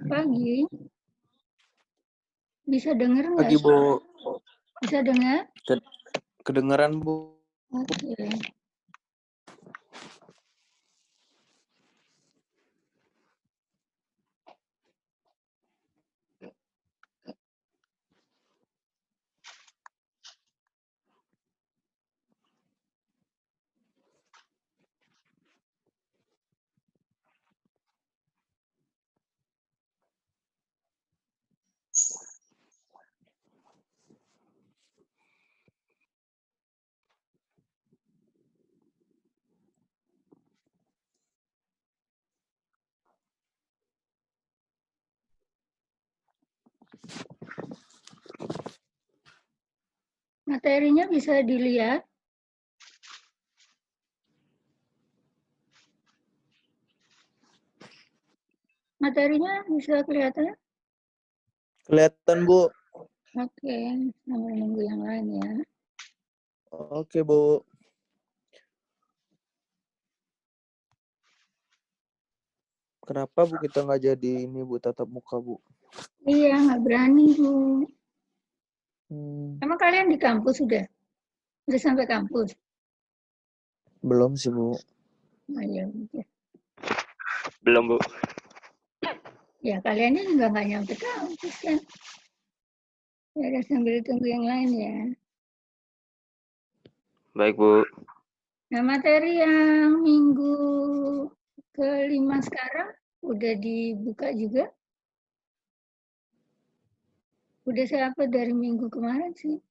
Pagi. Bisa dengar nggak? Pagi, Bu. Bisa dengar? Kedengeran, Bu. Oke. Materinya bisa dilihat. Materinya bisa kelihatan? Kelihatan, Bu. Oke, sambil nunggu yang lain ya. Oke, Bu. Kenapa, Bu, kita nggak jadi ini, Bu, tatap muka, Bu? Iya, nggak berani, Bu. Hmm, Emang kalian di kampus sudah? Sudah sampai kampus? belum sih, Bu. Nah, ya, udah. Belum, Bu. Ya, kaliannya juga nggak nyampe kampus kan? Ya, udah sambil tunggu yang lain ya. Baik, Bu. Nah, materi yang minggu ke-5 sekarang udah dibuka juga? Udah siapa dari minggu kemarin sih?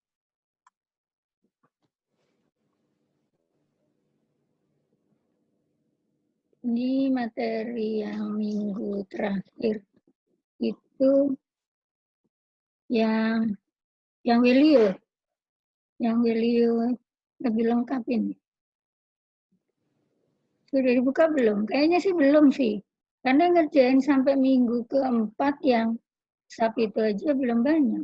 Ini materi yang minggu terakhir itu yang value, lebih lengkap ini. Sudah dibuka belum? Kayaknya sih belum sih. Karena ngerjain sampai minggu ke-4 yang SAP itu aja belum banyak.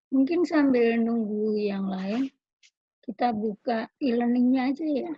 Mungkin sambil nunggu yang lain, kita buka e-learning-nya aja ya.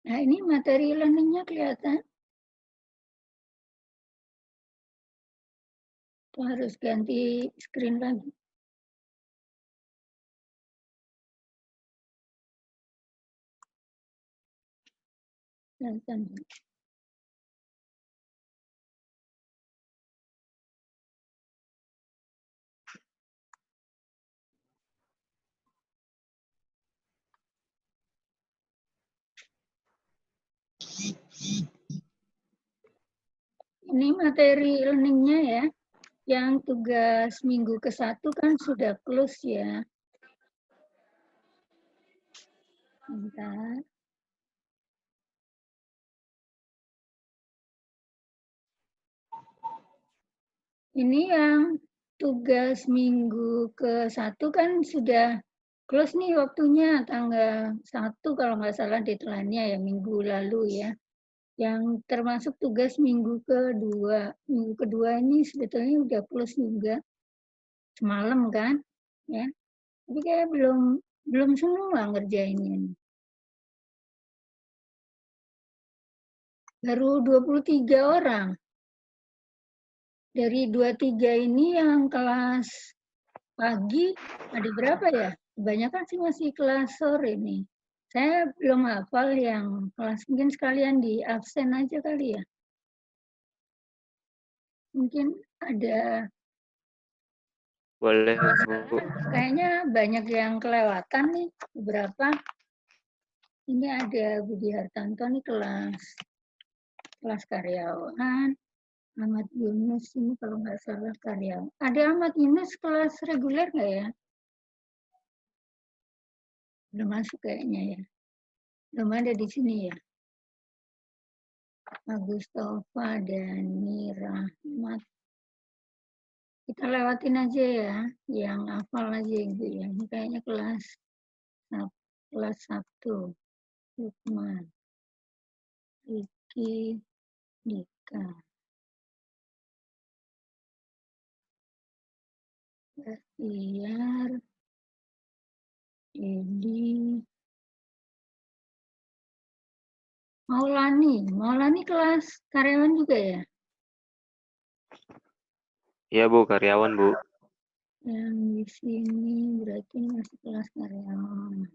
Nah, ini materi e-learning-nya kelihatan. Itu harus ganti screen lagi. Kelihatan. Ini materi learning-nya ya. Yang tugas minggu ke-1 kan sudah close ya. Bentar. Ini yang tugas minggu ke-1 kan sudah close nih waktunya, tanggal 1 kalau nggak salah deadline-nya ya, minggu lalu ya. Yang termasuk tugas minggu kedua. Minggu kedua ini sebetulnya udah close juga. Semalam kan, ya. Tapi kayak belum semua ngerjainnya. Baru 23 orang. Dari 2-3 ini yang kelas pagi ada berapa ya? Kebanyakan sih masih kelas sore nih. Saya belum hafal yang kelas, mungkin sekalian di absen aja kali ya. Mungkin ada, Boleh, Bu. kayaknya banyak yang kelewatan nih, beberapa. Ini ada Budi Hartanto nih kelas karyawan. Ahmad Yunus ini kalau nggak salah karyawan. Ada Ahmad Yunus kelas reguler nggak ya? Belum masuk kayaknya ya. Belum ada di sini ya. Agus Tova, Dani, Rahmat. Kita lewatin aja ya, yang hafal aja Ibu ya. Ini kayaknya kelas 1. Lukman, Riki, Dika, Bahtiar, Edi, Maulani kelas karyawan juga ya? Iya, Bu, karyawan, Bu. Yang di sini berarti ini masih kelas karyawan.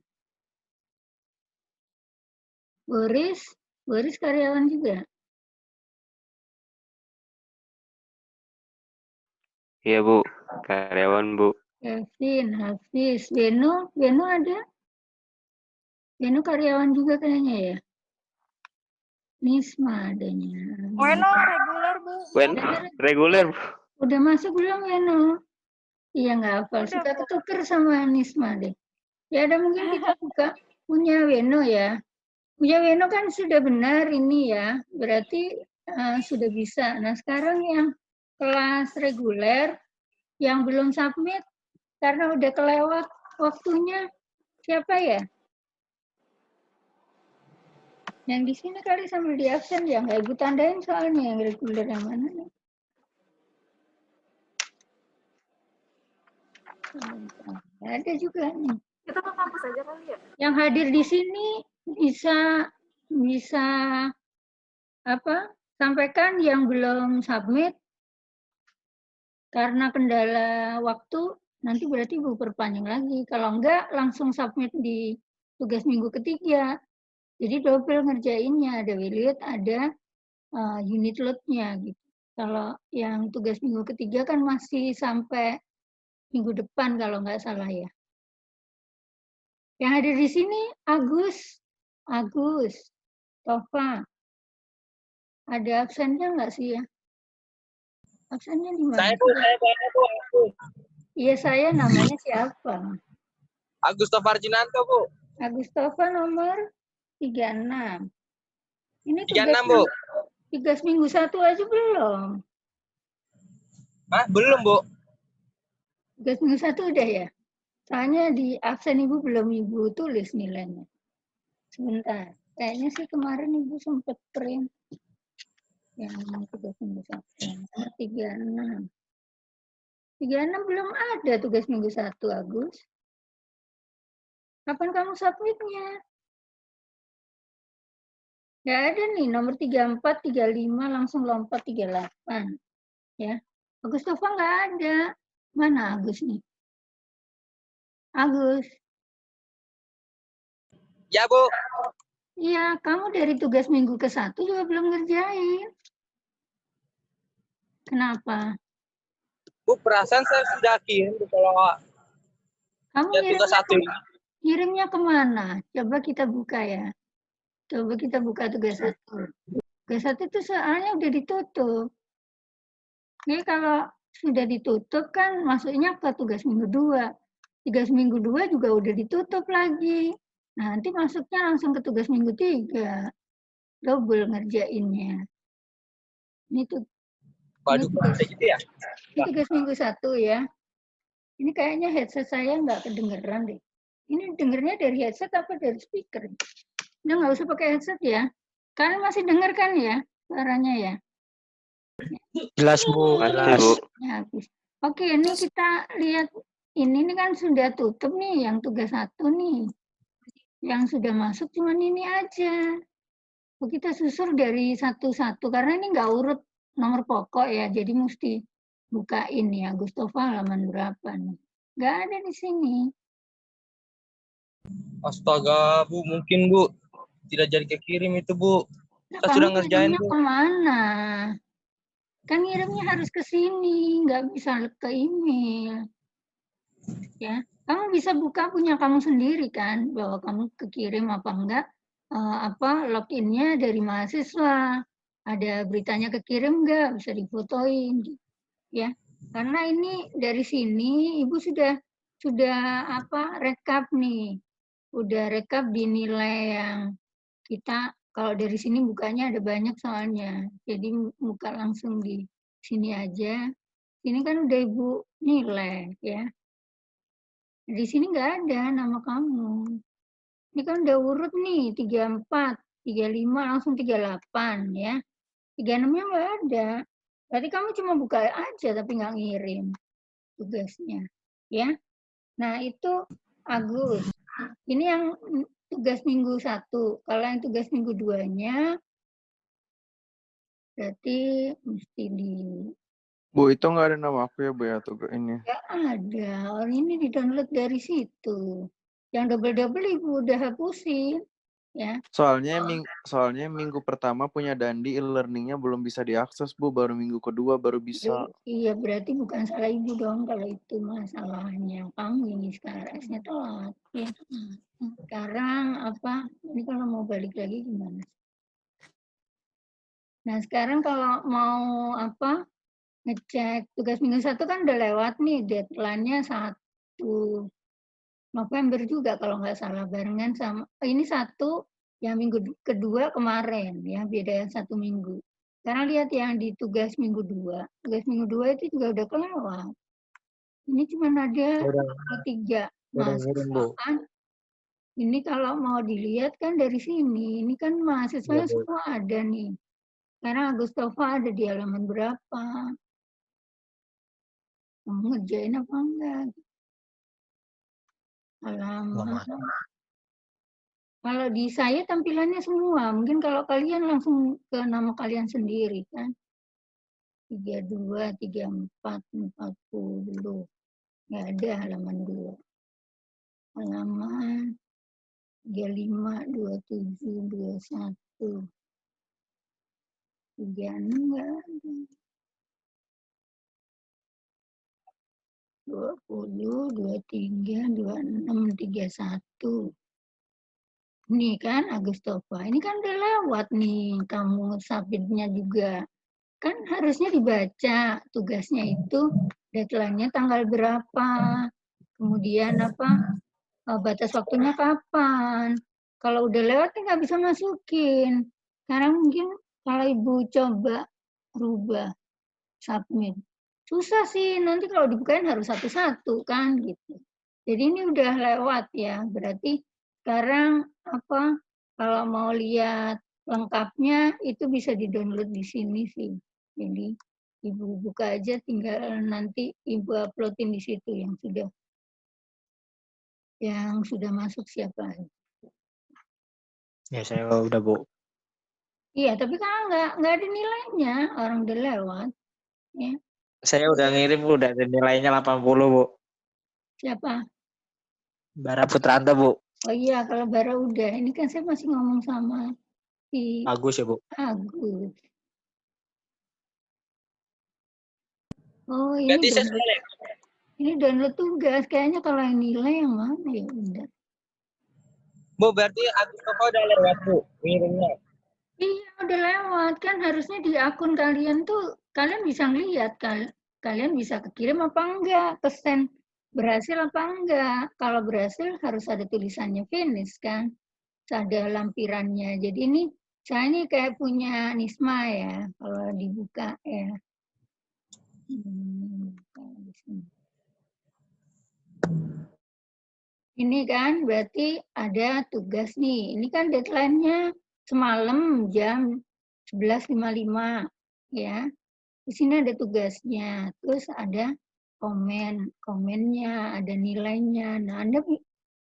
Boris karyawan juga? Iya, Bu. Karyawan, Bu. Kevin, Hafiz, Beno ada? Beno karyawan juga kayaknya ya? Nisma adanya. Weno reguler, Bu. Reguler, Bu. Udah masuk belum Beno? Iya nggak hafal, Udah, suka Bu. ketuker sama Nisma deh. Ya ada mungkin kita buka punya Weno ya. Punya Weno kan sudah benar ini ya, berarti sudah bisa. Nah sekarang yang kelas reguler, yang belum submit, karena udah kelewat waktunya, siapa ya? Yang di sini kali sambil di absen ya, nggak Ibu tandain soalnya yang reguler yang mana nih. Ada juga nih. Kita ke kampus aja kali ya? Yang hadir di sini bisa sampaikan yang belum submit karena kendala waktu, nanti berarti Ibu perpanjang lagi. Kalau enggak, langsung submit di tugas minggu ketiga. Jadi double ngerjainnya, ada Williot, ada unit load-nya gitu. Kalau yang tugas minggu ketiga kan masih sampai minggu depan kalau nggak salah ya. Yang hadir di sini Agus, Tova. Ada absennya nggak sih ya? Absennya di mana? Saya Bu. Iya, saya namanya siapa? Agus Tovarjinanto, Bu. Agus Tova nomor 36. Ini 36, Bu. tugas minggu 1 aja belum. Hah? Belum, Bu. Tugas minggu 1 udah ya? Soalnya di absen Ibu belum Ibu tulis nilainya. Sebentar. Kayaknya sih kemarin Ibu sempat print. Yang tugas minggu 1. Nomor 36. 36 belum ada tugas minggu 1, Agus. Kapan kamu submitnya? Nggak ada nih, nomor 34, 35, langsung lompat 38. Ya. Agus Tova nggak ada. Mana Agus nih? Agus. Ya, Bu. Iya, kamu dari tugas minggu ke-1 juga belum ngerjain. Kenapa? Bu, perasaan saya sudah kirim kalau Kamu ya tugas 1 ini. ngirimnya kemana? Coba kita buka ya. Coba kita buka tugas 1. Tugas 1 itu soalnya udah ditutup. Jadi kalau sudah ditutup kan masuknya ke tugas minggu 2. Tugas minggu 2 juga udah ditutup lagi. Nah, nanti masuknya langsung ke tugas minggu 3. Double ngerjainnya. Ini tuh. Waduh, kayak gitu ya. Ini tugas minggu 1 ya. Ini kayaknya headset saya nggak kedengeran deh. Ini dengernya dari headset apa dari speaker? Udah nggak usah pakai headset ya. Kalian masih denger kan ya suaranya ya? Jelas, Bu. Masih, Bu. Ya, habis. Oke, ini kita lihat. Ini kan sudah tutup nih yang tugas 1 nih. Yang sudah masuk cuma ini aja. Kita susur dari satu-satu karena ini nggak urut nomor pokok ya, jadi mesti bukain ya, Gustova halaman berapa nih? Nggak ada di sini. Astaga, Bu, mungkin Bu tidak jadi kekirim itu, Bu. Nah, Kita sudah kamu ngerjain, ngirimnya Bu. kemana? Kan ngirimnya harus ke sini, nggak bisa ke email. Ya, kamu bisa buka punya kamu sendiri kan, bahwa kamu kekirim apa enggak, loginnya dari mahasiswa. Ada beritanya kekirim enggak, bisa difotoin, ya. Karena ini dari sini ibu sudah rekap nih, udah rekap di nilai yang kita kalau dari sini bukanya ada banyak soalnya, jadi buka langsung di sini aja. Ini kan udah ibu nilai ya. Di sini nggak ada nama kamu. Ini kan udah urut nih, 34, 35, langsung 38 ya. 36-nya nggak ada. Berarti kamu cuma buka aja tapi nggak ngirim tugasnya. Ya. Nah, itu Agus. Ini yang tugas minggu 1. Kalau yang tugas minggu 2-nya berarti mesti di... Bu, itu nggak ada nama aku ya, Bu, ya, tuh ini. Nggak ada. Orang ini di-download dari situ. Yang double-double ibu udah hapusin. Ya. Soalnya minggu pertama punya Dandi e-learningnya belum bisa diakses, Bu. Baru minggu kedua baru bisa. Iya, berarti bukan salah ibu dong kalau itu masalahnya. Kamu ini sekarang esnya telat. Ya. Sekarang ini kalau mau balik lagi gimana? Nah, sekarang kalau mau ngecek tugas minggu 1 kan udah lewat nih, deadline-nya 1 November juga kalau nggak salah, barengan sama ini 1 yang minggu kedua kemarin ya, beda 1 minggu. Sekarang lihat yang di tugas minggu 2. Tugas minggu 2 itu juga udah kelewat. Ini cuma ada 3 mahasiswa kan. Ini kalau mau dilihat kan dari sini, ini kan mahasiswanya semua ada nih. Sekarang Agustova ada di halaman berapa? Kamu ngerjain apa enggak? Halaman. Kalau di saya tampilannya semua, mungkin kalau kalian langsung ke nama kalian sendiri kan. 32, 34, 40. Nggak ada halaman 2. Halaman 35, 27, 21. 36 nggak ada. 20, 23, 26, 31. Ini kan Agustova. Ini kan udah lewat nih kamu submit-nya juga. Kan harusnya dibaca tugasnya itu deadline-nya tanggal berapa. Kemudian batas waktunya kapan. Kalau udah lewat nggak bisa masukin. Sekarang mungkin kalau ibu coba rubah submit. Susah sih, nanti kalau dibukain harus satu-satu kan gitu. Jadi ini udah lewat ya, berarti sekarang kalau mau lihat lengkapnya itu bisa di-download di sini sih. Jadi ibu buka aja, tinggal nanti ibu uploadin di situ yang sudah masuk siapa. Ya, saya udah, Bu. Iya, tapi kan nggak ada nilainya, orang udah lewat. Ya. Saya udah ngirim, Bu, udah ada nilainya 80, Bu. Siapa? Bara Putranta, Bu. Oh iya, kalau Bara udah. Ini kan saya masih ngomong sama si Agus ya, Bu. Agus. Oh, Berarti saya ini download tugas. Kayaknya kalau yang nilai yang mana ya udah. Bu, berarti Agustova udah lewat, Bu, ngirimnya. Iya, udah lewat. Kan harusnya di akun kalian tuh, kalian bisa lihat kalian bisa kekirim apa enggak, pesan berhasil apa enggak. Kalau berhasil harus ada tulisannya finish kan. Ada lampirannya. Jadi ini saya ini kayak punya Nisma ya, kalau dibuka ya. Ini kan berarti ada tugas nih. Ini kan deadline-nya semalam jam 11.55 ya. Di sini ada tugasnya. Terus ada komennya, ada nilainya. Nah, Anda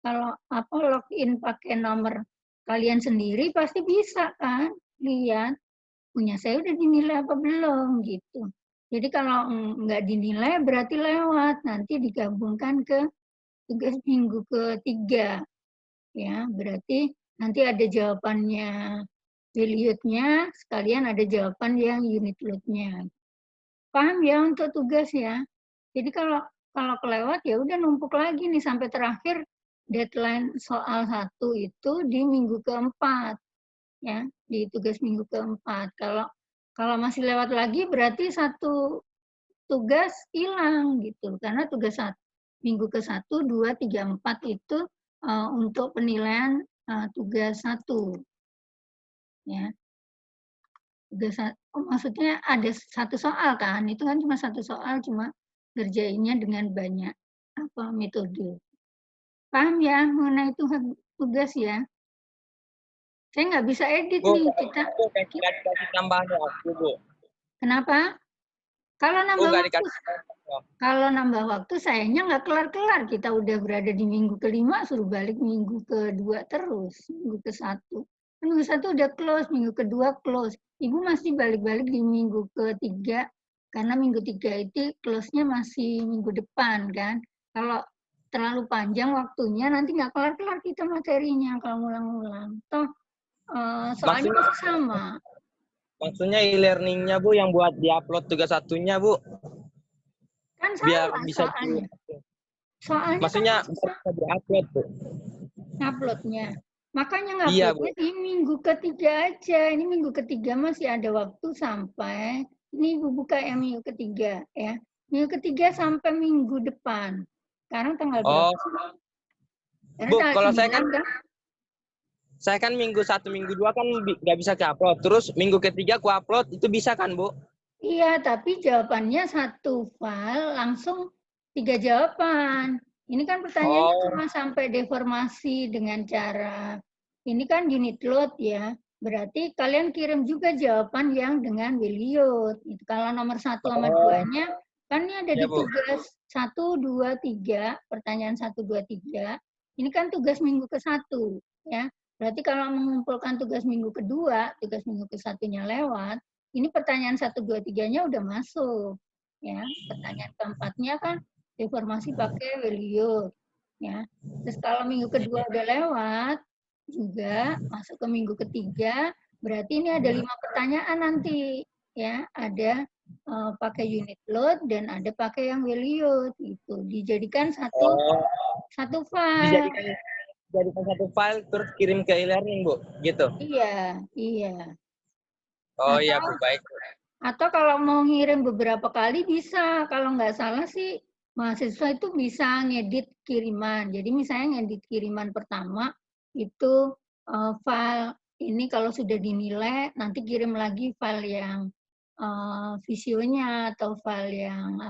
kalau login pakai nomor kalian sendiri pasti bisa kan lihat punya saya udah dinilai apa belum gitu. Jadi kalau nggak dinilai berarti lewat, nanti digabungkan ke tugas minggu ketiga. Ya, berarti nanti ada jawabannya Williot-nya, sekalian ada jawaban yang unit load-nya. Paham ya untuk tugas ya? Jadi kalau kelewat ya udah numpuk lagi nih sampai terakhir deadline soal 1 itu di minggu keempat. Ya, di tugas minggu keempat. Kalau masih lewat lagi berarti satu tugas hilang gitu. Karena tugas minggu ke-1, 2, 3, 4 itu untuk penilaian tugas 1. Ya. Maksudnya ada satu soal kan, itu kan cuma satu soal, cuma ngerjainnya dengan banyak metode. Paham ya mengenai tugas ya? Saya nggak bisa edit Bu, nih kasih tambahan waktu, Bu. Kenapa? Kalau Bu, nambah nggak waktu, kalau nambah waktu sayangnya nggak kelar-kelar. Kita udah berada di minggu ke-5, suruh balik minggu ke-2 terus, minggu ke-1. Minggu 1 udah close, minggu ke-2 close. Ibu masih balik-balik di minggu ke-3, karena minggu 3 itu close-nya masih minggu depan kan. Kalau terlalu panjang waktunya, nanti nggak kelar-kelar kita materinya kalau ngulang-ngulang. Toh soalnya masih sama. Maksudnya e-learning-nya, Bu, yang buat di-upload tugas satunya, Bu. Kan sama Biar bisa soalnya. Soalnya maksudnya kan bisa di-upload, Bu. nguploadnya. Makanya Iya, nguploadnya di minggu ketiga aja. Ini minggu ketiga masih ada waktu sampai, ini Ibu buka ya minggu ketiga ya. Minggu ketiga sampai minggu depan. Sekarang tanggal berapa? Karena Bu, tanggal kalau 9 kan? saya kan minggu 1, minggu 2 kan nggak bisa ke-upload. Terus minggu ketiga ku upload, itu bisa kan, Bu? Iya, tapi jawabannya satu file langsung 3 jawaban. Ini kan pertanyaannya cuma sampai deformasi dengan cara, ini kan unit load ya. Berarti kalian kirim juga jawaban yang dengan Williot. Itu kalau nomor 1 sama 2-nya, kan ini ada di tugas 1, 2, 3, pertanyaan 1, 2, 3. Ini kan tugas minggu ke-1 ya. Berarti kalau mengumpulkan tugas minggu ke-2, tugas minggu ke-1-nya lewat, ini pertanyaan 1, 2, 3-nya udah masuk. Ya, pertanyaan keempatnya kan deformasi pakai Williot. Ya. Terus kalau minggu kedua udah lewat, juga masuk ke minggu ketiga, berarti ini ada 5 pertanyaan nanti. Ya, ada pakai unit load dan ada pakai yang Williot. Itu dijadikan satu file. Dijadikan satu file terus kirim ke e-learning, Bu, gitu. Iya, iya. Oh iya, Bu, baik. Atau kalau mau ngirim beberapa kali bisa. Kalau nggak salah sih mahasiswa itu bisa ngedit kiriman. Jadi misalnya ngedit kiriman pertama itu file ini kalau sudah dinilai nanti kirim lagi file yang visionya atau file yang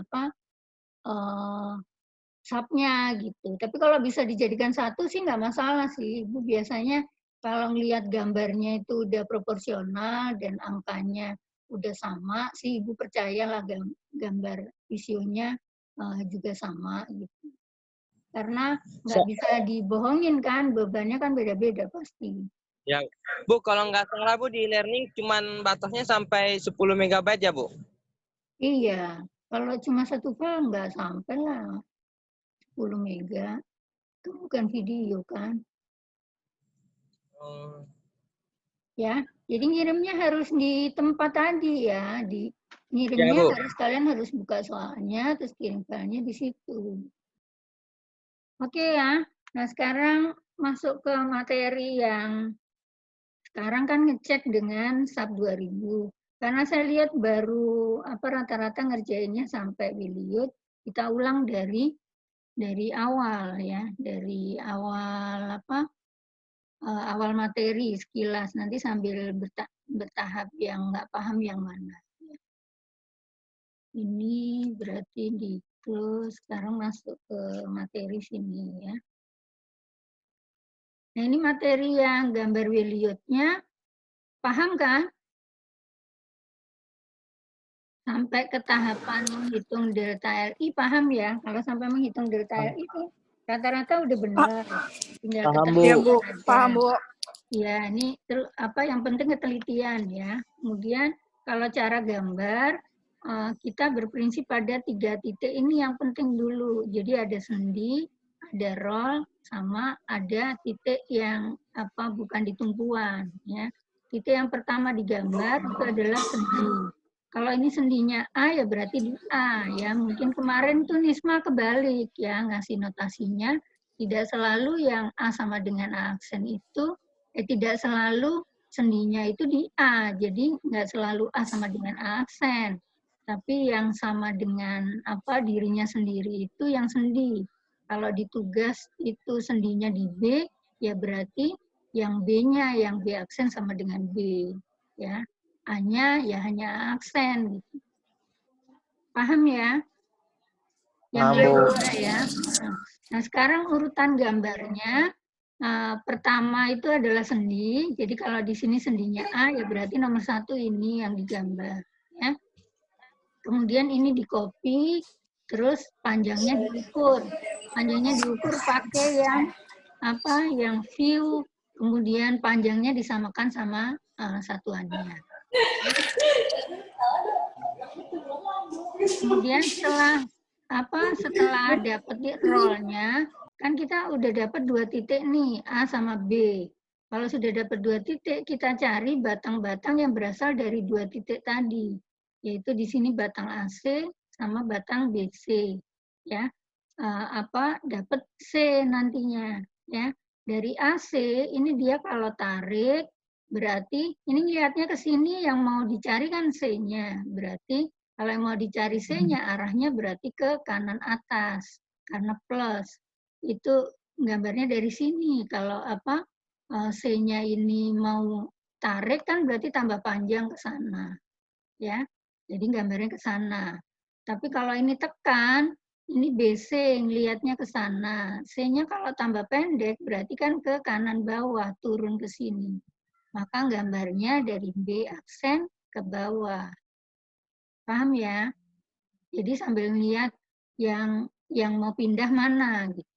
subnya gitu. Tapi kalau bisa dijadikan satu sih nggak masalah sih. Ibu biasanya kalau ngelihat gambarnya itu udah proporsional dan angkanya udah sama sih, Ibu percayalah gambar visionya juga sama gitu. Karena nggak bisa dibohongin kan, bebannya kan beda-beda pasti. Ya, Bu, kalau nggak salah, Bu, di e-learning cuman batasnya sampai 10 MB ya, Bu? Iya, kalau cuma satu file nggak sampai lah 10 mega. Itu bukan video kan. Ya, jadi ngirimnya harus di tempat tadi ya, ngirimnya Ya, Bu. harus kalian harus buka soalnya, terus kirim filenya di situ. Oke ya, nah sekarang masuk ke materi yang sekarang kan ngecek dengan SAP 2000. Karena saya lihat baru rata-rata ngerjainnya sampai Williot, kita ulang dari awal ya, dari awal awal materi sekilas, nanti sambil bertahap yang nggak paham yang mana. Ini berarti di close, sekarang masuk ke materi sini ya. Nah ini materi yang gambar Williot-nya, paham kan? Sampai ke tahapan menghitung delta LI, paham ya? Kalau sampai menghitung delta LI itu rata-rata udah benar. Tinggal Paham, ketemu Bu. Iya, Bu. aja. Paham, Bu. Ya, ini yang penting ketelitian ya. Kemudian kalau cara gambar, kita berprinsip pada 3 titik ini yang penting dulu. Jadi ada sendi, ada roll, sama ada titik yang bukan di tumpuan ya. Titik yang pertama digambar itu adalah sendi. Kalau ini sendinya A ya berarti di A ya. Mungkin kemarin tuh Nisma kebalik ya, ngasih notasinya tidak selalu yang A sama dengan A aksen itu, tidak selalu sendinya itu di A. Jadi nggak selalu A sama dengan A aksen. Tapi yang sama dengan dirinya sendiri itu yang sendi. Kalau di tugas itu sendinya di B, ya berarti yang B-nya, yang B aksen sama dengan B. Ya, A-nya ya hanya aksen. Gitu. Paham ya? Yang kedua ya. Nah, sekarang urutan gambarnya. Pertama itu adalah sendi. Jadi kalau di sini sendinya A, ya berarti nomor 1 ini yang digambar. Ya. Kemudian ini di-copy, terus panjangnya diukur. Panjangnya diukur pakai yang view, kemudian panjangnya disamakan sama satuannya. Kemudian setelah dapat roll-nya, kan kita udah dapat 2 titik nih, A sama B. Kalau sudah dapat 2 titik, kita cari batang-batang yang berasal dari 2 titik tadi. Yaitu di sini batang AC sama batang BC. Ya. Dapat C nantinya. Ya. Dari AC, ini dia kalau tarik, berarti ini lihatnya ke sini yang mau dicari kan C-nya. Berarti kalau yang mau dicari C-nya, arahnya berarti ke kanan atas. Karena plus. Itu gambarnya dari sini. Kalau C-nya ini mau tarik, kan berarti tambah panjang ke sana. Ya, jadi gambarnya ke sana. Tapi kalau ini tekan, ini BC, lihatnya ke sana. C-nya kalau tambah pendek, berarti kan ke kanan bawah, turun ke sini. Maka gambarnya dari B aksen ke bawah. Paham ya? Jadi sambil lihat yang mau pindah mana gitu.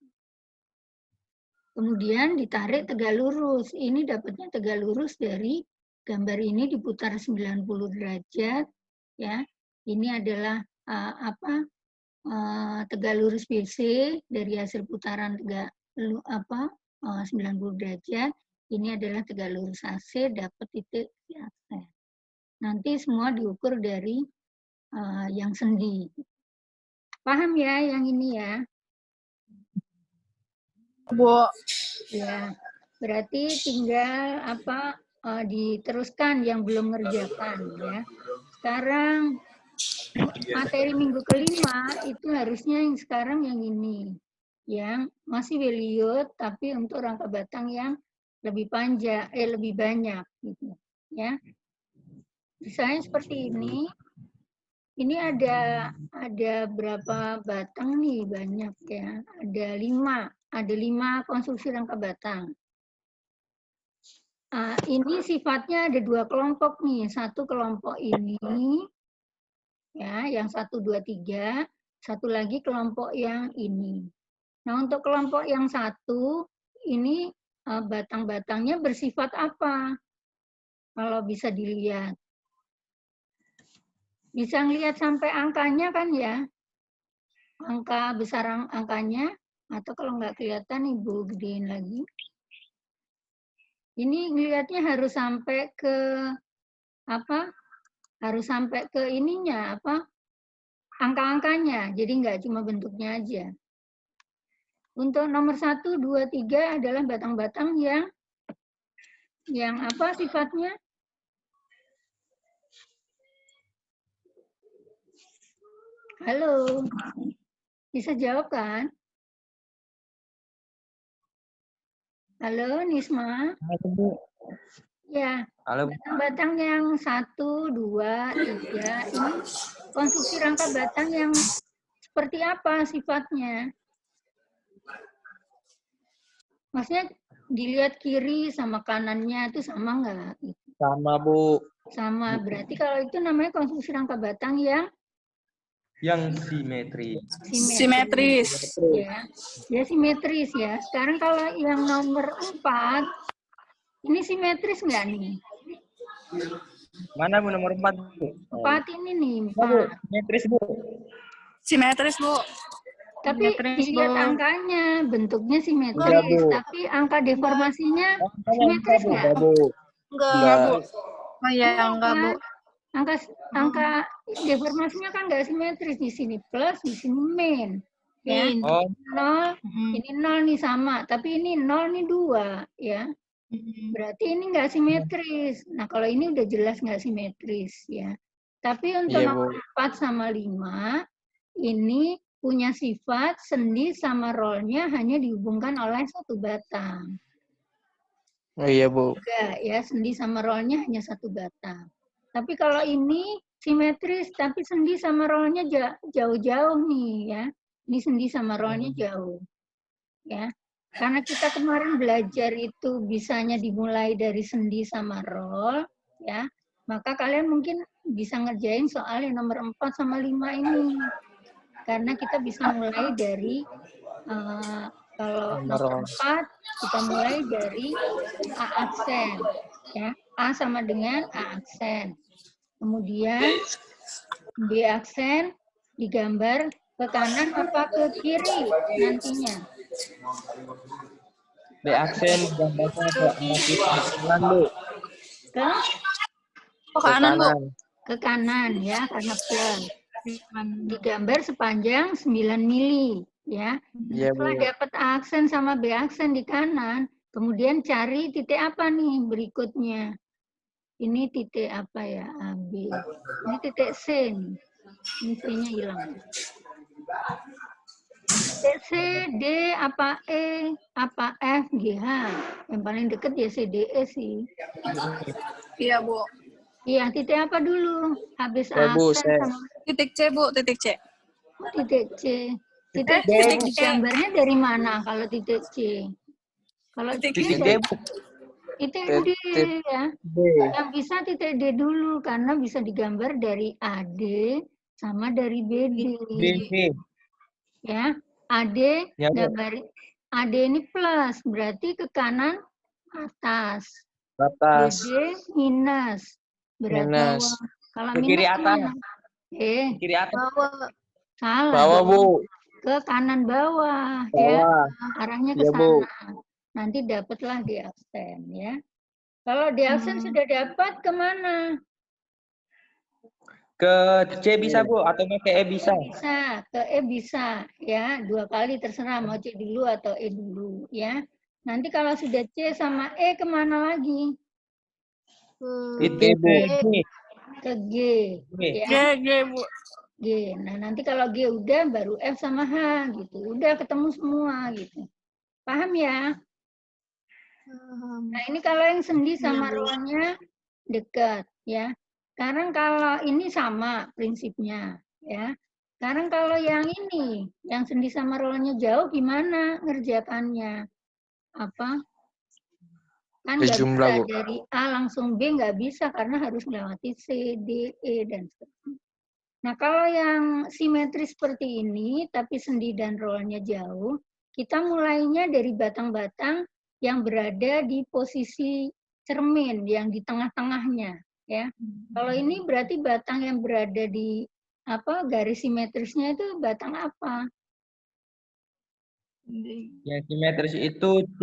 Kemudian ditarik tegak lurus. Ini dapatnya tegak lurus dari gambar ini diputar 90 derajat ya. Ini adalah tegak lurus BC dari hasil putaran tegak 90 derajat. Ini adalah tegak lurus AC dapat titik di aksen. Nanti semua diukur dari yang sendi. Paham ya yang ini ya? Bu. Ya, berarti tinggal diteruskan yang belum ngerjakan ya. Sekarang materi minggu kelima itu harusnya yang sekarang yang ini. Yang masih Williot tapi untuk rangka batang yang lebih panjang, lebih banyak gitu ya. Misalnya seperti ini. Ini ada berapa batang nih? Banyak ya. Ada 5 konstruksi rangka batang. Ini sifatnya ada 2 kelompok nih. Satu kelompok ini, ya, yang 1, 2, 3. Satu lagi kelompok yang ini. Nah, untuk kelompok yang 1, ini batang-batangnya bersifat apa? Kalau bisa dilihat. Bisa ngelihat sampai angkanya kan ya? Angka besar angkanya. Atau kalau nggak kelihatan, Ibu gedein lagi. Ini ngelihatnya harus sampai ke harus sampai ke ininya angka-angkanya. Jadi nggak cuma bentuknya aja. Untuk nomor 1, 2, 3 adalah batang-batang yang apa sifatnya? Halo, bisa jawab kan? Halo, Nisma. Halo, Bu. Ya, Halo, batang-batang yang 1, 2, 3 ini konstruksi rangka batang yang seperti apa sifatnya? Maksudnya dilihat kiri sama kanannya itu sama nggak? sama Bu. Sama, berarti kalau itu namanya konstruksi rangka batang yang Simetris. Ya, simetris ya. Sekarang kalau yang nomor 4, Ini simetris nggak nih? Mana Bu nomor 4, Bu? 4 ini nih, Oh, Bu, 4. simetris, Bu. Simetris, Bu. Tapi dilihat angkanya, bentuknya Enggak, simetris, Bu. tapi angka deformasinya Oh, angkanya simetris Bu. nggak? Enggak, Bu. Enggak, Bu. Oh iya, Enggak enggak, Bu. kan? Angka deformasinya kan nggak simetris, di sini plus, di sini min. Ya, Min. Oh, 0, Mhm. ini 0 nih sama, tapi ini 0 nih 2, ya. Berarti ini nggak simetris. Nah, kalau ini udah jelas nggak simetris, ya. Tapi untuk Iya, nomor Bu. 4 sama 5, ini punya sifat sendi sama rollnya hanya dihubungkan oleh satu batang. Oh, iya, Bu. Enggak, ya, sendi sama rollnya hanya satu batang. Tapi kalau ini simetris, tapi sendi sama rollnya jauh-jauh nih, ya. Ini sendi sama rollnya jauh, ya. Karena kita kemarin belajar itu bisanya dimulai dari sendi sama roll, ya. Maka kalian mungkin bisa ngerjain soal yang nomor 4 sama 5 ini. Karena kita bisa mulai dari kalau nomor 4 kita mulai dari A aksen, ya. A sama dengan A aksen. Kemudian B aksen digambar ke kanan apa ke kiri nantinya? B aksen gambarnya ke arah kiri, kanan, Bu. Ke Oh, kanan, Bu. ke kanan, ya, karena plus. Digambar sepanjang 9 mili, ya. Iya, Bu. Setelah dapat A aksen sama B aksen di kanan, kemudian cari titik apa nih berikutnya? Ini titik apa ya? A, B. Ini titik C nih. Ini C-nya hilang. Titik C, D, apa E, apa F, G, H. Yang paling deket ya C, D, E sih. Iya, Bu. Iya, titik apa dulu? Habis Ya, A Bu, aksen saya. sama Titik C, Bu. Titik C. titik C. Titik C titik C. gambarnya dari mana kalau titik C? Kalau Titik Titik D, dari Bu. titik D, ya. D. Yang bisa titik D dulu karena bisa digambar dari AD sama dari BD. BD. Ya, AD Ya, Bu. gambar AD ini plus, berarti ke kanan atas. Atas. BD minus, berat Minus. bawah. Kalau Ke kiri minus atas. kemana? Kiri atas. Salah. Bawah, dong. Bu. Ke kanan bawah, ya. Bawah. Arahnya ke Iya, Bu. sana. Nanti dapatlah di aksen, ya. Kalau di aksen sudah dapat kemana? Ke C bisa, Bu, atau mau ke E bisa? Bisa, ke E bisa, ya. 2 kali terserah mau C dulu atau E dulu, ya. Nanti kalau sudah C sama E kemana lagi? Itu ke G. Ke G, G. ya. G, Bu. G. Nah, nanti kalau G udah baru F sama H gitu. Udah ketemu semua gitu. Paham ya? Nah, ini kalau yang sendi sama rollnya dekat, ya. Sekarang kalau ini sama prinsipnya, ya. Sekarang kalau yang ini, yang sendi sama rollnya jauh, gimana ngerjakannya? Apa? Kan nggak Berjumlah, bisa Bu. dari A langsung B, nggak bisa karena harus melewati C, D, E, dan seterusnya. Nah, kalau yang simetris seperti ini, tapi sendi dan rollnya jauh, kita mulainya dari batang-batang yang berada di posisi cermin, yang di tengah-tengahnya, ya. Kalau ini berarti batang yang berada di garis simetrisnya itu batang apa? Yang simetris itu C.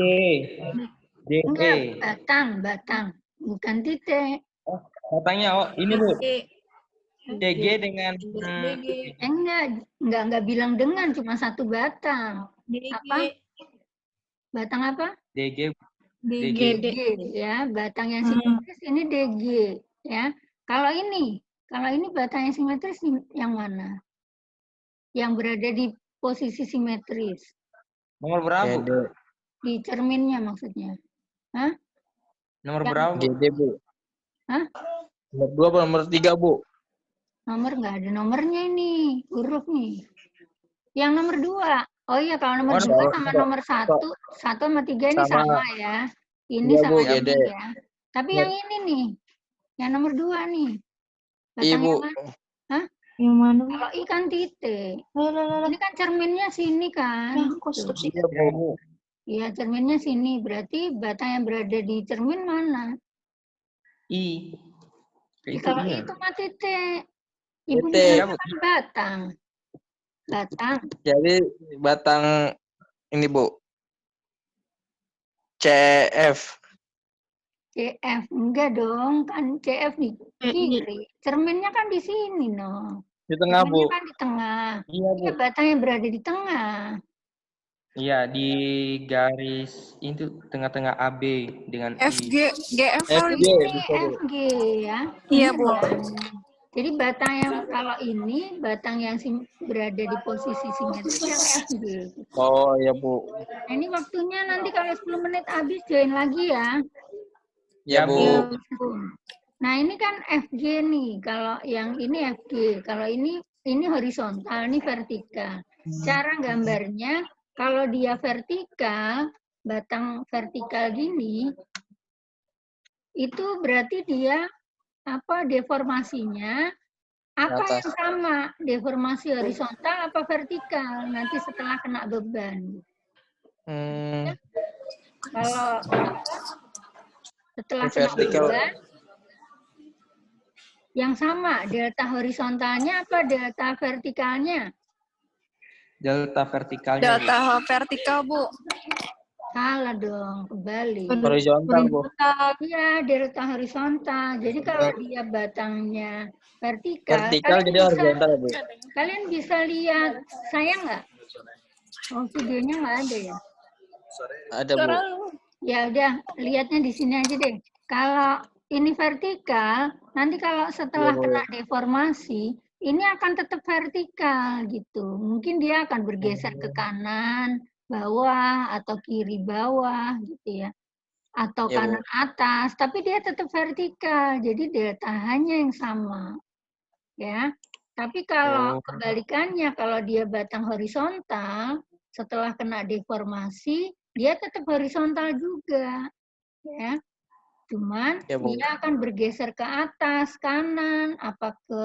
D, E. Enggak, batang, bukan titik. Oh, katanya, oh, ini, Bu. D. DG dengan Enggak bilang dengan, cuma satu batang. Apa? Batang apa? DG. DG. DG, ya. Batang yang simetris ini DG, ya. Kalau ini batang yang simetris yang mana? Yang berada di posisi simetris. Nomor berapa, Bu? GD. Di cerminnya maksudnya. Hah? Nomor berapa, Bu? GD, Bu. Hah? Nomor 2 apa nomor 3, Bu? Nomor nggak ada nomornya ini, huruf nih. Yang nomor 2. Oh iya, kalau nomor 2 sama nomor 1 sama 3 ini sama ya. Ini Iya, sama Bu, ini GD. ya. Tapi yang ini nih, yang nomor 2 nih. Iya, Batang Bu. yang mana? Hah? Yang mana? Kalau I kan titik. Ini kan cerminnya sini kan. Kok stop sih? Iya, Bu. Ya, cerminnya sini. Berarti batang yang berada di cermin mana? I. Ya, Itu kalau iya. itu mah titik. Ibu Titik. bilangnya kan batang. Batang. Jadi batang ini Bu. CF. CF. Enggak dong, kan CF di kiri. Cerminnya kan di sini, no. Di tengah Cerminnya Bu. kan di tengah. Iya Bu. Iya, batang yang berada di tengah. Iya di garis itu tengah-tengah AB dengan FG, I. GF kali. FG Ini bisa Bu. FG ya. Iya, Ini Bu. ya. Jadi batang yang kalau ini batang yang berada di posisi simetris yang FG. Oh iya Bu. Nah, ini waktunya nanti kalau 10 menit habis join lagi ya. Ya Bu. Nah, ini kan FG nih. Kalau yang ini FG, kalau ini horizontal, ini vertikal. Cara gambarnya kalau dia vertikal, batang vertikal gini, itu berarti dia deformasinya apa Atas. yang sama? Deformasi horizontal apa vertikal? Nanti setelah kena beban. Kalau setelah kena Vertikal. beban, yang sama delta horizontalnya apa delta vertikalnya? Delta vertikalnya Bu. Delta vertikal, Bu. Salah dong, kembali. Horizontal Bu. Iya, delta horizontal. Jadi kalau dia batangnya vertikal, Vertikal jadi horizontal Bu. kalian bisa lihat saya nggak? Oh, videonya nggak ada ya? Ada Bu. Ya udah, lihatnya di sini aja deh. Kalau ini vertikal, nanti kalau setelah kena deformasi, ini akan tetap vertikal gitu. Mungkin dia akan bergeser ke kanan, bawah, atau kiri bawah gitu ya. Atau Ya, Bu. kanan atas, tapi dia tetap vertikal. Jadi delta hanya yang sama. Ya. Tapi kalau kebalikannya, kalau dia batang horizontal, setelah kena deformasi, dia tetap horizontal juga. Ya. Cuman Ya, Bu. dia akan bergeser ke atas kanan, apa ke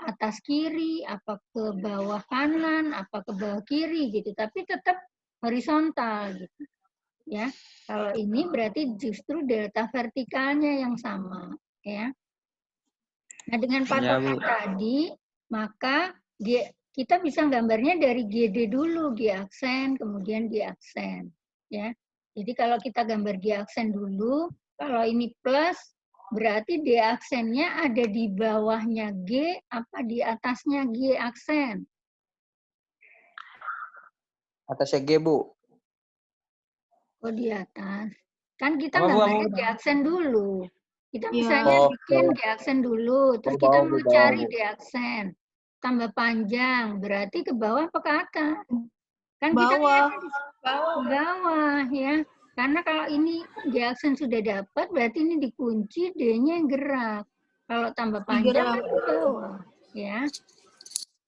atas kiri, apa ke bawah kanan, apa ke bawah kiri gitu. Tapi tetap horizontal gitu. Ya. Kalau ini berarti justru delta vertikalnya yang sama, ya. Nah, dengan patokan tadi, maka kita bisa gambarnya dari GD dulu, G aksen, kemudian G aksen. Ya. Jadi kalau kita gambar G aksen dulu, kalau ini plus, berarti D aksennya ada di bawahnya G, apa di atasnya G aksen? Atasnya G Bu. Oh, di atas. Kan kita Apa, Bu? gambarnya G aksen dulu. Kita Iya. misalnya Oh, bikin oh. G aksen dulu, terus Oh, kita bawah, Bu, mau bawah, cari Bu. D aksen. Tambah panjang, berarti ke bawah apa ke atas? Kan kita Bawah. lihatnya di bawah ya. Karena kalau ini G aksen sudah dapat, berarti ini dikunci, D-nya yang gerak. Kalau tambah panjang kan ke bawah, ya.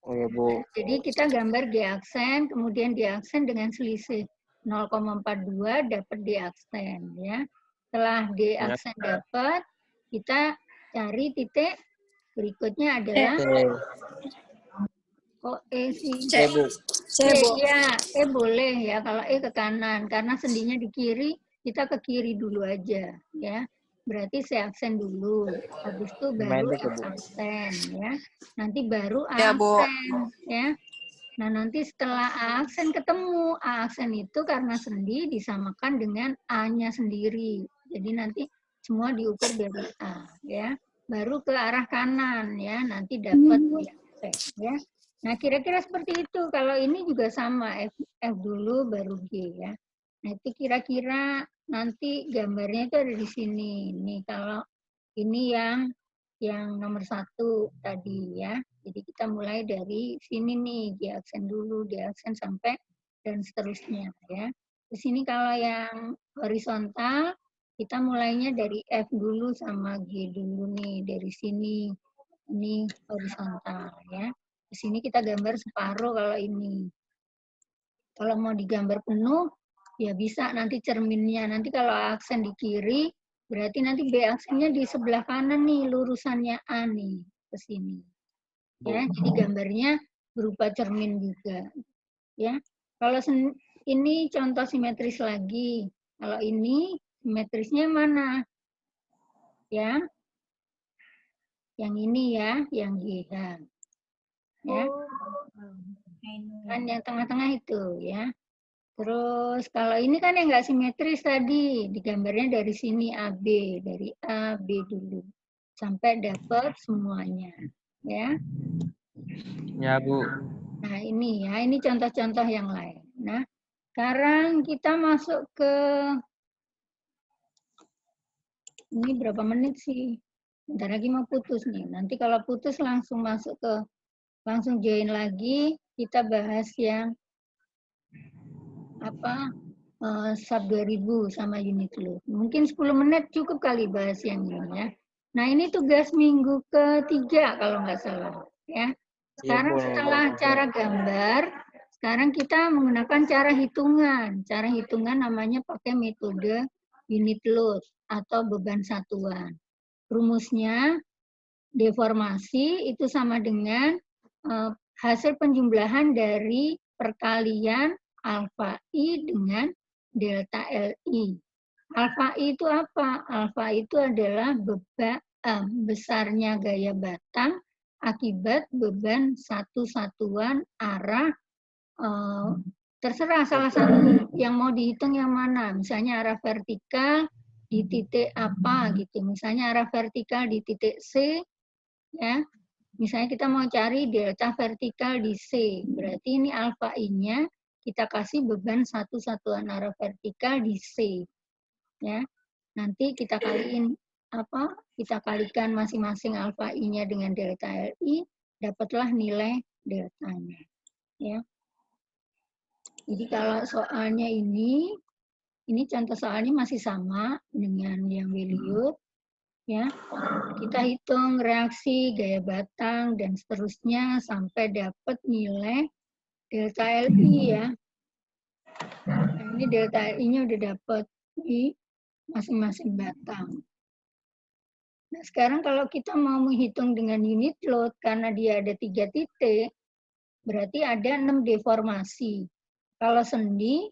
Oh ya Bu. Jadi kita gambar D aksen, kemudian D aksen dengan selisih 0,42 dapat D aksen, ya. Setelah D aksen dapat, kita cari titik berikutnya adalah sih. C, Bu. Ya, boleh ya kalau ke kanan karena sendinya di kiri, kita ke kiri dulu aja ya. Berarti C aksen dulu. Habis itu baru F aksen ya. Nanti baru A Ya, Bu. aksen ya. Nah, nanti setelah A aksen ketemu, A aksen itu karena sendi disamakan dengan A-nya sendiri. Jadi nanti semua diukur dari A ya. Baru ke arah kanan ya, nanti dapat B aksen ya. Nah, kira-kira seperti itu. Kalau ini juga sama, F dulu baru G ya. Nah, itu kira-kira nanti gambarnya itu ada di sini. Nih, kalau ini yang nomor 1 tadi ya. Jadi kita mulai dari sini nih, G aksen dulu, D aksen sampai dan seterusnya ya. Di sini kalau yang horizontal, kita mulainya dari F dulu sama G dulu nih, dari sini. Ini horizontal ya. Di sini kita gambar separuh kalau ini. Kalau mau digambar penuh, ya bisa nanti cerminnya. Nanti kalau aksen di kiri, berarti nanti B aksennya di sebelah kanan nih, lurusannya A nih, ke sini. Ya, jadi gambarnya berupa cermin juga. Ya. ini contoh simetris lagi. Kalau ini simetrisnya mana? Ya. Yang ini ya, yang GH. Ya. Kan yang tengah-tengah itu ya. Terus kalau ini kan yang nggak simetris tadi, digambarnya dari sini AB, dari A, B dulu. Sampai dapat semuanya. Ya. Ya, Bu. Nah ini ya, ini contoh-contoh yang lain. Nah, sekarang kita masuk ke, ini berapa menit sih? Bentar lagi mau putus nih. Nanti kalau putus langsung masuk ke, langsung join lagi, kita bahas yang apa sub 2000 sama unit load. Mungkin 10 menit cukup kali bahas yang ini ya. Nah ini tugas minggu ketiga kalau nggak salah ya. Sekarang setelah cara gambar, sekarang kita menggunakan cara hitungan. Cara hitungan namanya pakai metode unit load atau beban satuan. Rumusnya deformasi itu sama dengan hasil penjumlahan dari perkalian alfa I dengan delta Li. Alfa I itu apa? Alfa itu adalah besarnya gaya batang akibat beban satu satuan arah, terserah salah satu yang mau dihitung yang mana. Misalnya arah vertikal di titik apa gitu. Misalnya arah vertikal di titik C, ya. Misalnya kita mau cari delta vertikal di C, berarti ini alfa I-nya kita kasih beban satu satuan arah vertikal di C. Ya. Nanti kita kaliin apa? Kita kalikan masing-masing alfa I-nya dengan delta Li, dapatlah nilai deltanya. Ya. Jadi kalau soalnya ini contoh soalnya masih sama dengan yang Wiliut. Ya, kita hitung reaksi, gaya batang, dan seterusnya sampai dapat nilai delta Li ya. Nah, ini delta Li-nya udah dapat di masing-masing batang. Nah, sekarang kalau kita mau menghitung dengan unit load, karena dia ada 3 titik, berarti ada 6 deformasi. Kalau sendi,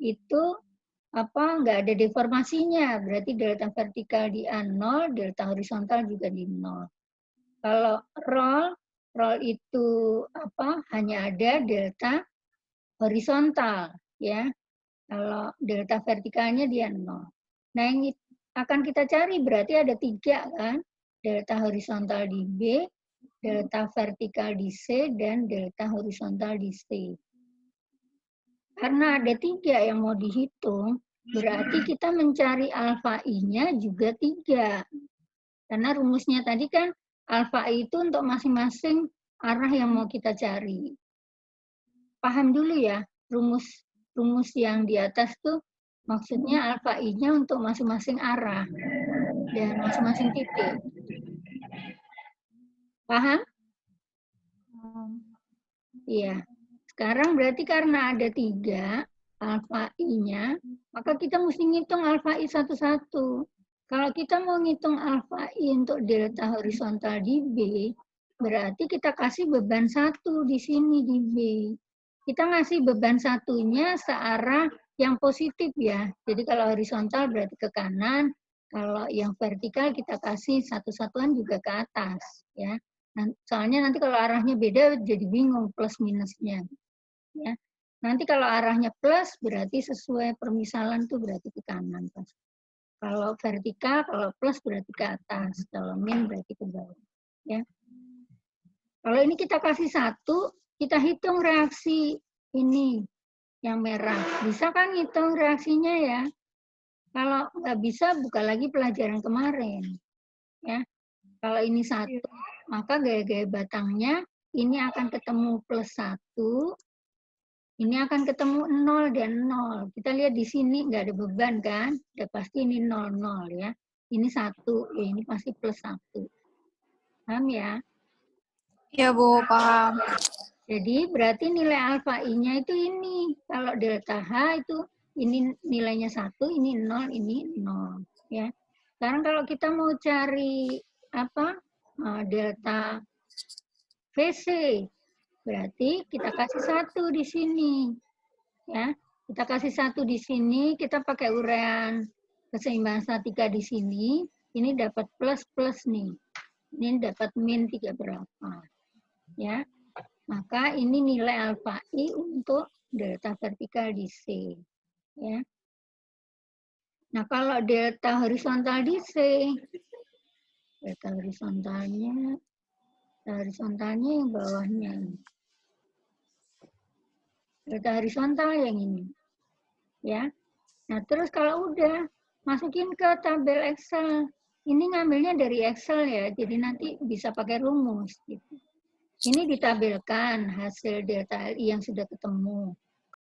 itu nggak ada deformasinya, berarti delta vertikal di A0, delta horizontal juga di 0. Kalau roll itu hanya ada delta horizontal ya. Kalau delta vertikalnya dia 0. Nah, yang akan kita cari berarti ada 3 kan, delta horizontal di B, delta vertikal di C, dan delta horizontal di C. Karena ada 3 yang mau dihitung, berarti kita mencari alfa I-nya juga 3. Karena rumusnya tadi kan alfa I itu untuk masing-masing arah yang mau kita cari. Paham dulu ya, rumus yang di atas tuh maksudnya alfa I-nya untuk masing-masing arah dan masing-masing titik. Paham? Iya. Sekarang berarti karena ada 3 alfa I-nya, maka kita mesti ngitung alfa I satu-satu. Kalau kita mau ngitung alfa I untuk delta horizontal di B, berarti kita kasih beban 1 di sini di B. Kita ngasih beban satunya searah yang positif ya. Jadi kalau horizontal berarti ke kanan, kalau yang vertikal kita kasih satu-satuan juga ke atas. Ya. Soalnya nanti kalau arahnya beda jadi bingung plus minusnya. Ya. Nanti kalau arahnya plus berarti sesuai permisalan tuh berarti ke kanan pas. Kalau vertikal, kalau plus berarti ke atas, kalau min berarti ke bawah. Ya. Kalau ini kita kasih 1, kita hitung reaksi ini yang merah. Bisa kan hitung reaksinya ya? Kalau nggak bisa, buka lagi pelajaran kemarin. Ya. Kalau ini 1, maka gaya-gaya batangnya ini akan ketemu plus 1. Ini akan ketemu 0 dan 0. Kita lihat di sini nggak ada beban kan? Udah pasti ini 0, 0 ya. Ini 1, ya ini pasti plus 1. Paham ya? Iya, Bu, paham. Jadi berarti nilai alfa I-nya itu ini. Kalau delta H itu ini nilainya 1, ini 0, ini 0. Ya. Sekarang kalau kita mau cari delta VC, berarti kita kasih 1 di sini. Ya. Kita kasih 1 di sini, kita pakai uraian keseimbangan statika di sini, ini dapat plus nih. Ini dapat min 3 berapa. Ya. Maka ini nilai alfa I untuk delta vertikal di C. Ya. Nah, kalau delta horizontal di C, delta horizontalnya yang bawahnya. Delta horizontal yang ini. Ya. Nah, terus kalau udah masukin ke tabel Excel. Ini ngambilnya dari Excel ya, jadi nanti bisa pakai rumus gitu. Ini ditabelkan hasil delta LI yang sudah ketemu.